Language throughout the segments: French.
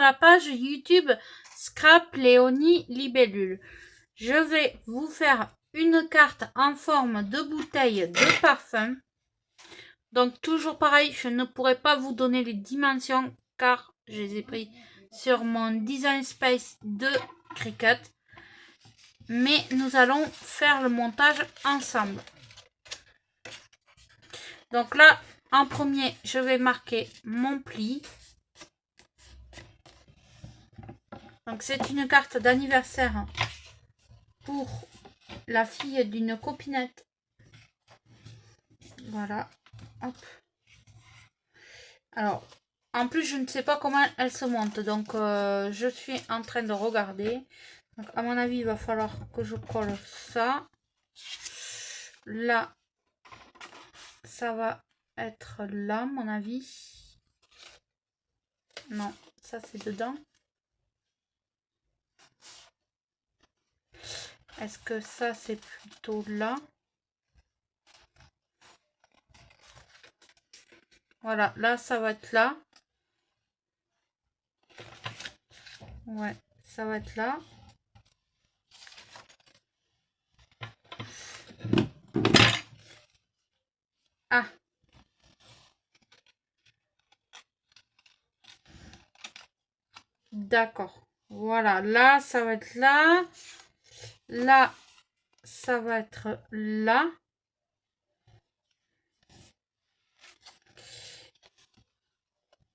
la page YouTube Scrap Léonie Libellule. Je vais vous faire une carte en forme de bouteille de parfum. Donc toujours pareil, je ne pourrai pas vous donner les dimensions car je les ai pris sur mon Design Space de Cricut. Mais nous allons faire le montage ensemble. Donc là, en premier, je vais marquer mon pli. Donc c'est une carte d'anniversaire pour la fille d'une copinette. Voilà. Hop. Alors, en plus, je ne sais pas comment elle se monte. Donc, je suis en train de regarder. Donc, à mon avis, il va falloir que je colle ça. Là, ça va être là, à mon avis. Non, ça c'est dedans. Est-ce que ça c'est plutôt là? Voilà, là ça va être là. Ouais, ça va être là. Ah. D'accord. Voilà, là ça va être là. Là, ça va être là.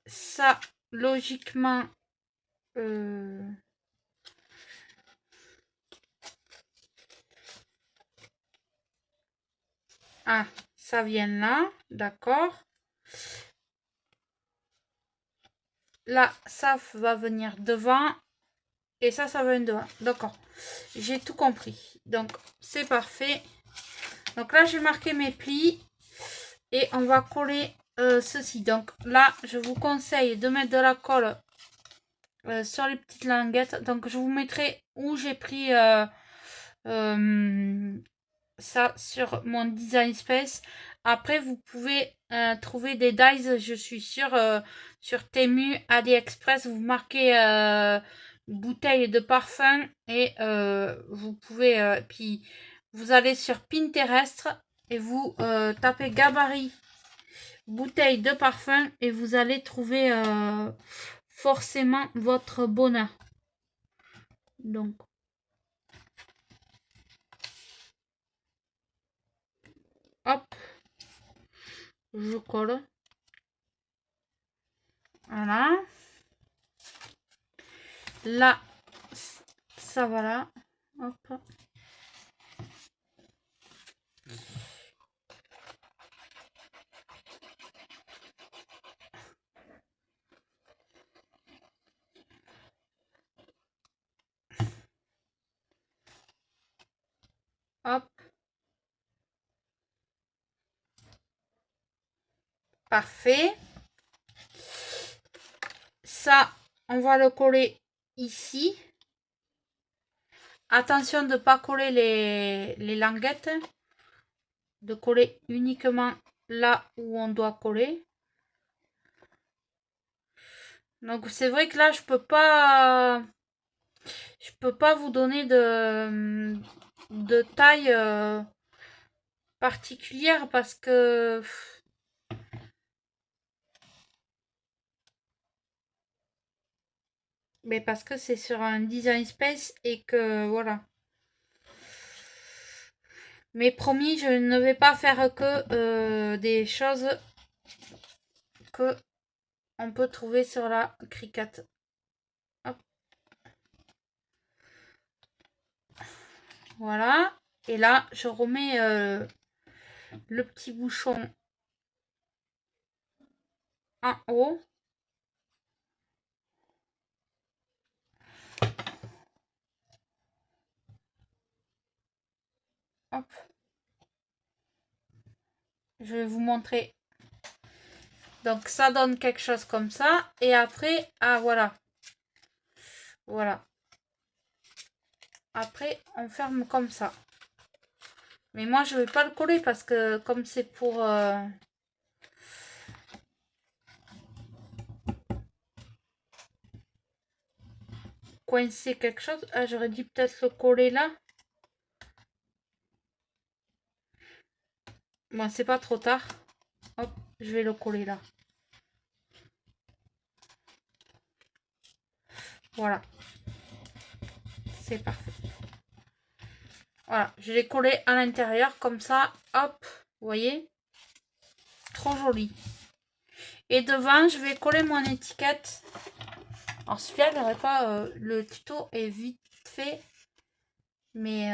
Ça, logiquement, ah, ça vient là, d'accord. Là, ça va venir devant. Et ça va venir devant. D'accord. J'ai tout compris. Donc, c'est parfait. Donc là, j'ai marqué mes plis. Et on va coller ceci. Donc là, je vous conseille de mettre de la colle sur les petites languettes. Donc, je vous mettrai où j'ai pris ça sur mon Design Space. Après, vous pouvez trouver des dies, je suis sûre, sur Temu, AliExpress. Vous marquez bouteille de parfum et vous pouvez, puis vous allez sur Pinterest et vous tapez gabarit bouteille de parfum et vous allez trouver forcément votre bonheur. Donc, hop, je colle. Voilà. Là, ça va là. Hop. Hop. Parfait. Ça, on va le coller ici. Attention de ne pas coller les languettes. De coller uniquement là où on doit coller. Donc c'est vrai que là je peux pas vous donner de taille particulière parce que c'est sur un Design Space et que voilà. Mais promis, je ne vais pas faire que des choses que on peut trouver sur la Cricut. Hop. Voilà. Et là, je remets le petit bouchon en haut. Hop. Je vais vous montrer. Donc ça donne quelque chose comme ça. Et après, ah voilà. Voilà. Après, on ferme comme ça. Mais moi, je vais pas le coller parce que comme c'est pour... coincer quelque chose. Ah, j'aurais dû peut-être le coller là. Bon, c'est pas trop tard. Hop, je vais le coller là. Voilà. C'est parfait. Voilà, je l'ai collé à l'intérieur comme ça. Hop, vous voyez? Trop joli. Et devant, je vais coller mon étiquette. Alors celui-là, je n'aurais pas... le tuto est vite fait. Mais...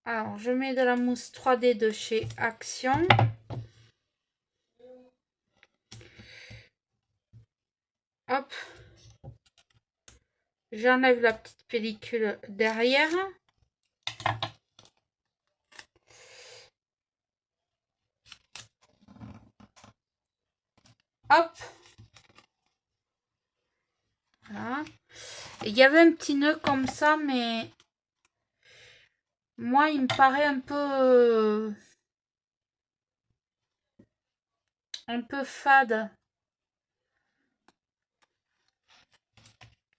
Alors, je mets de la mousse 3D de chez Action. Hop. J'enlève la petite pellicule derrière. Hop. Voilà. Il y avait un petit nœud comme ça, mais moi, il me paraît un peu fade.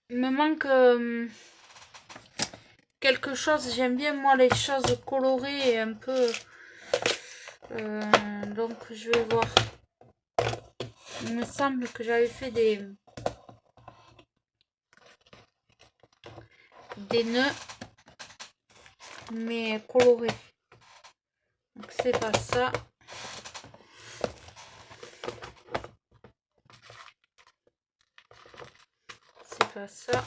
Il me manque quelque chose. J'aime bien, moi, les choses colorées et un peu... donc, je vais voir. Il me semble que j'avais fait des nœuds, mais colorés. Donc, c'est pas ça. C'est pas ça.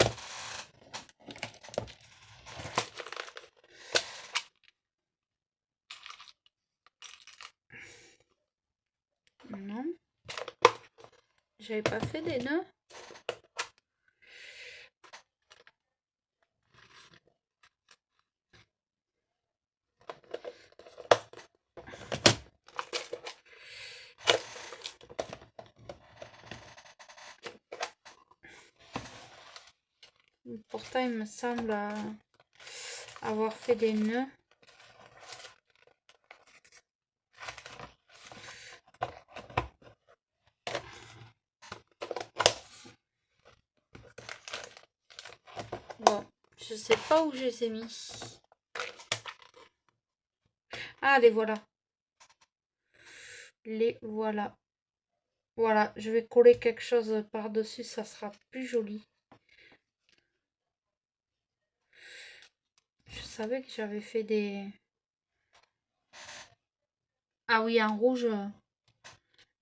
Non. J'avais pas fait des nœuds. Pourtant, il me semble avoir fait des nœuds. Bon, je sais pas où je les ai mis. Ah, les voilà. Les voilà. Voilà, je vais coller quelque chose par-dessus, ça sera plus joli. Je savais que j'avais fait des... Ah oui, en rouge.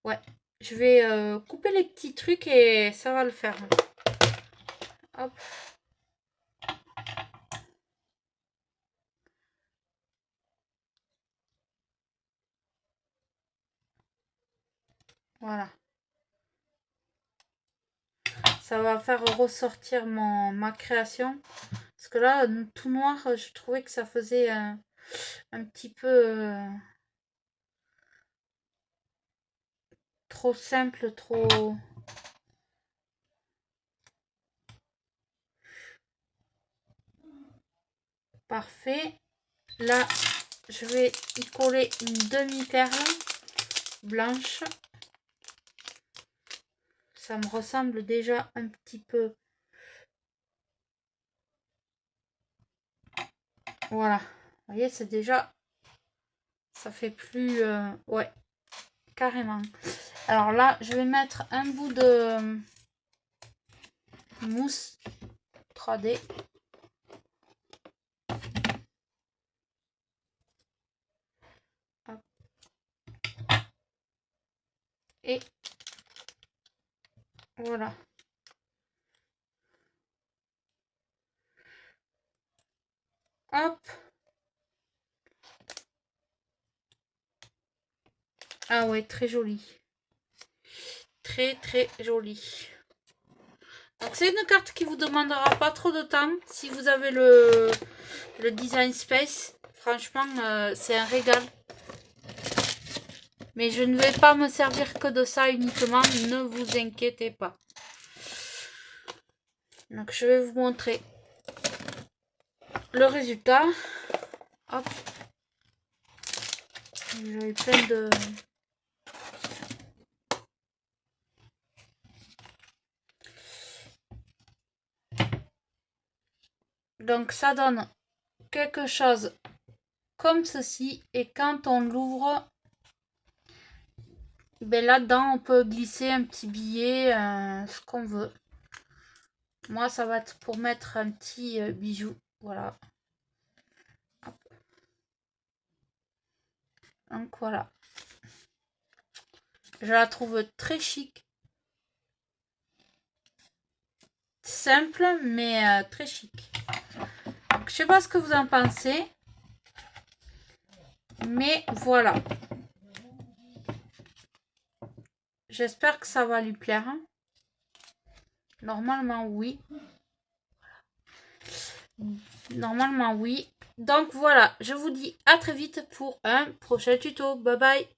Ouais, je vais couper les petits trucs et ça va le faire. Hop. Voilà. Ça va faire ressortir ma création. Parce que là, tout noir, je trouvais que ça faisait un petit peu trop simple, trop... Parfait. Là, je vais y coller une demi-perle blanche. Ça me ressemble déjà un petit peu. Voilà. Vous voyez, c'est déjà... Ça fait plus... ouais, carrément. Alors là, je vais mettre un bout de mousse 3D. Hop. Et voilà. Hop. Ah ouais, très joli. Très très joli. Donc c'est une carte qui vous demandera pas trop de temps. Si vous avez le Design Space, franchement, c'est un régal. Mais je ne vais pas me servir que de ça uniquement, ne vous inquiétez pas. Donc je vais vous montrer le résultat. Hop. J'avais plein de Donc ça donne quelque chose comme ceci. Et quand on l'ouvre, ben là-dedans, on peut glisser un petit billet, ce qu'on veut. Moi, ça va être pour mettre un petit bijou. Voilà. Hop. Donc voilà. Je la trouve très chic. Simple, mais très chic. Donc, je sais pas ce que vous en pensez. Mais voilà. J'espère que ça va lui plaire. Normalement, oui. Normalement, oui. Donc voilà, je vous dis à très vite pour un prochain tuto. Bye bye.